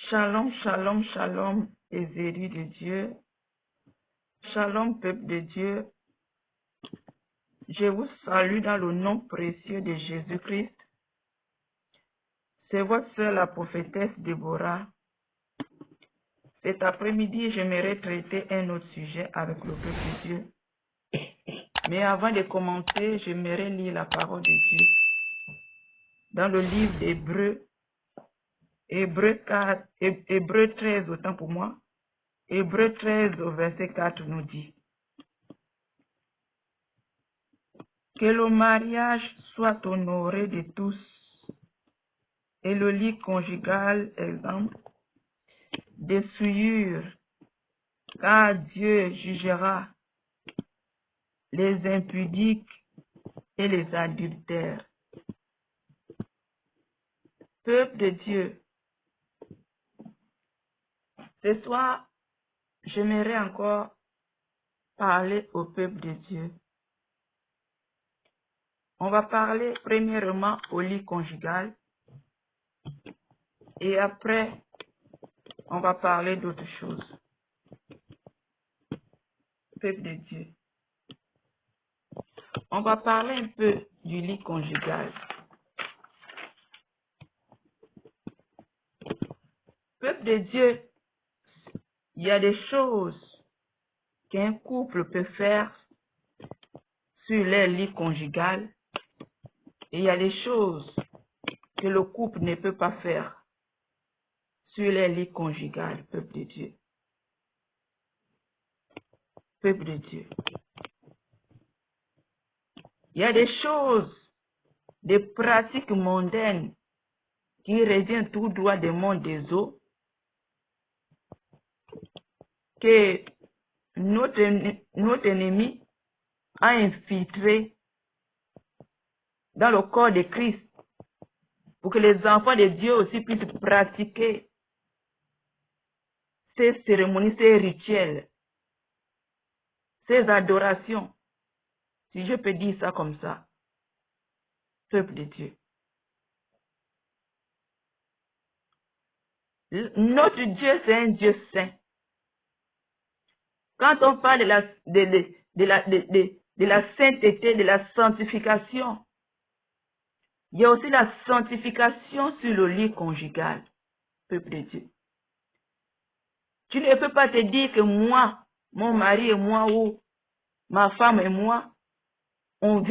Shalom, shalom, shalom, les élus de Dieu. Shalom, peuple de Dieu. Je vous salue dans le nom précieux de Jésus-Christ. C'est votre sœur, la prophétesse Déborah. Cet après-midi, j'aimerais traiter un autre sujet avec le peuple de Dieu. Mais avant de commencer, j'aimerais lire la parole de Dieu. Dans le livre d'Hébreux, Hébreux 13, autant pour moi. Hébreux 13 au verset 4 nous dit: que le mariage soit honoré de tous et le lit conjugal exemple des souillures, car Dieu jugera les impudiques et les adultères. Peuple de Dieu, ce soir, j'aimerais encore parler au peuple de Dieu. On va parler premièrement au lit conjugal et après, on va parler d'autres choses. Peuple de Dieu, on va parler un peu du lit conjugal. Peuple de Dieu, il y a des choses qu'un couple peut faire sur leur lit conjugal et il y a des choses que le couple ne peut pas faire sur leur lit conjugal, peuple de Dieu. Peuple de Dieu. Il y a des choses, des pratiques mondaines qui reviennent tout droit du monde des eaux que notre ennemi a infiltré dans le corps de Christ pour que les enfants de Dieu aussi puissent pratiquer ces cérémonies, ces rituels, ces adorations, si je peux dire ça comme ça, peuple de Dieu. Notre Dieu, c'est un Dieu saint. Quand on parle de la sainteté, de la sanctification, il y a aussi la sanctification sur le lit conjugal, peuple de Dieu. Tu ne peux pas te dire que moi, mon mari et moi, ou ma femme et moi, on vit